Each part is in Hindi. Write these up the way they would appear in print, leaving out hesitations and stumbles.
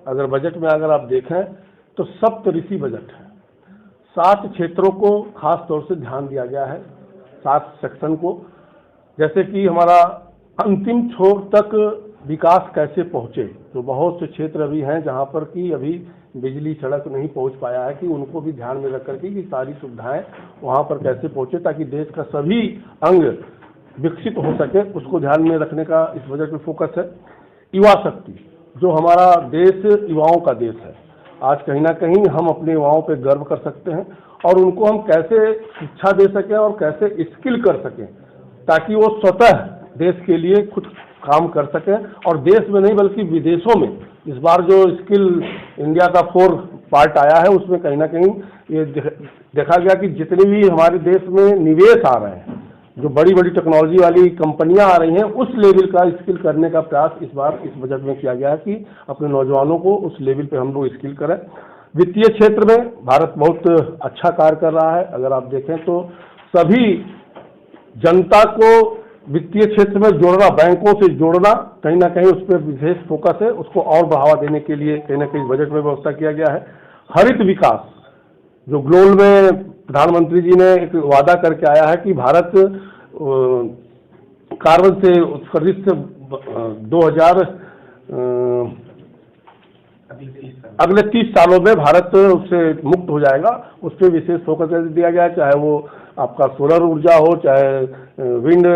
अगर बजट में अगर आप देखें तो सप्तऋषि बजट है। 7 क्षेत्रों को खास तौर से ध्यान दिया गया है, 7 सेक्शन को, जैसे कि हमारा अंतिम छोर तक विकास कैसे पहुँचे। तो बहुत से क्षेत्र अभी हैं जहाँ पर कि अभी बिजली सड़क नहीं पहुँच पाया है, कि उनको भी ध्यान में रख करके कि सारी सुविधाएं वहाँ पर कैसे पहुँचे ताकि देश का सभी अंग विकसित हो सके, उसको ध्यान में रखने का इस बजट में फोकस है। युवा शक्ति, जो हमारा देश युवाओं का देश है, आज कहीं ना कहीं हम अपने युवाओं पे गर्व कर सकते हैं और उनको हम कैसे शिक्षा दे सकें और कैसे स्किल कर सकें ताकि वो स्वतः देश के लिए खुद काम कर सकें, और देश में नहीं बल्कि विदेशों में। इस बार जो स्किल इंडिया का 4 पार्ट आया है उसमें कहीं ना कहीं ये देखा गया कि जितने भी हमारे देश में निवेश आ रहे हैं, जो बड़ी बड़ी टेक्नोलॉजी वाली कंपनियां आ रही हैं, उस लेवल का स्किल करने का प्रयास इस बार इस बजट में किया गया है कि अपने नौजवानों को उस लेवल पे हम लोग स्किल करें। वित्तीय क्षेत्र में भारत बहुत अच्छा कार्य कर रहा है। अगर आप देखें तो सभी जनता को वित्तीय क्षेत्र में जोड़ना, बैंकों से जोड़ना, कहीं ना कहीं उस पर विशेष फोकस है। उसको और बढ़ावा देने के लिए कहीं ना कहीं बजट में व्यवस्था किया गया है। हरित विकास, जो ग्लोबल में प्रधानमंत्री जी ने एक वादा करके आया है कि भारत कार्बन से उत्सर्जित से 2000 अगले 30 सालों में भारत उससे मुक्त हो जाएगा, उस पर विशेष फोकस दिया गया है। चाहे वो आपका सोलर ऊर्जा हो, चाहे विंड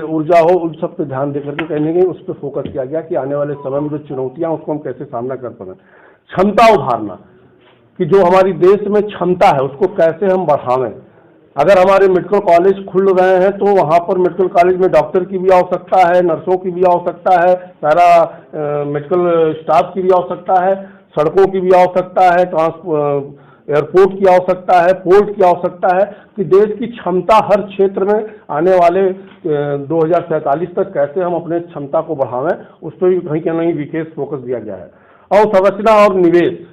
ऊर्जा हो, उन सब पे ध्यान देकर के कहीं ना कहीं उस पर फोकस किया गया कि आने वाले समय में जो चुनौतियां उसको हम कैसे सामना कर पाएं। क्षमता उभारना, कि जो हमारी देश में क्षमता है उसको कैसे हम बढ़ावें। अगर हमारे मेडिकल कॉलेज खुल रहे हैं तो वहाँ पर मेडिकल कॉलेज में डॉक्टर की भी आवश्यकता है, नर्सों की भी आवश्यकता है, सारा मेडिकल स्टाफ की भी आवश्यकता है, सड़कों की भी आवश्यकता है, एयरपोर्ट की आवश्यकता है, पोर्ट की आवश्यकता है, कि देश की क्षमता हर क्षेत्र में आने वाले 2047 तक कैसे हम अपने क्षमता को बढ़ावें, उस पर भी कहीं ना कहीं विशेष फोकस दिया गया है। अवसंरचना और निवेश,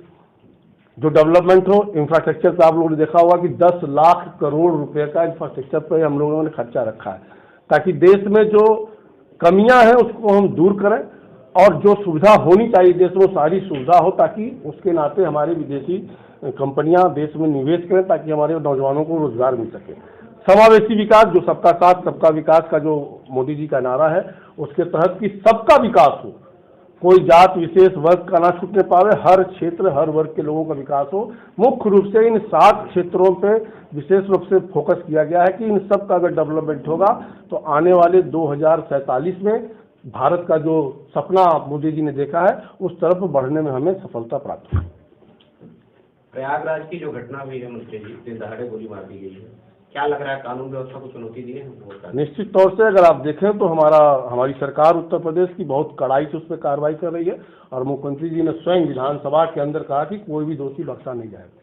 जो डेवलपमेंट हो, इंफ्रास्ट्रक्चर पे आप लोगों ने देखा होगा कि 10 लाख करोड़ रुपए का इंफ्रास्ट्रक्चर पे हम लोगों ने खर्चा रखा है ताकि देश में जो कमियां हैं उसको हम दूर करें और जो सुविधा होनी चाहिए देश में सारी सुविधा हो, ताकि उसके नाते हमारे विदेशी कंपनियां देश में निवेश करें ताकि हमारे नौजवानों को रोजगार मिल सके। समावेशी विकास, जो सबका साथ सबका विकास का जो मोदी जी का नारा है, उसके तहत कि सबका विकास हो, कोई जात विशेष वर्ग का ना छूटने पावे, हर क्षेत्र हर वर्ग के लोगों का विकास हो। मुख्य रूप से इन 7 क्षेत्रों पे विशेष रूप से फोकस किया गया है कि इन सब का अगर डेवलपमेंट होगा तो आने वाले 2047 में भारत का जो सपना मोदी जी ने देखा है उस तरफ बढ़ने में हमें सफलता प्राप्त होगी। प्रयागराज की जो घटना हुई है मुझे दिन दहाड़े गोली मार दी गई है, क्या लग रहा है कानून व्यवस्था को चुनौती दी है? निश्चित तौर से अगर आप देखें तो हमारी सरकार उत्तर प्रदेश की बहुत कड़ाई से उस पर कार्रवाई कर रही है और मुख्यमंत्री जी ने स्वयं विधानसभा के अंदर कहा कि कोई भी दोषी बख्शा नहीं जाएगा।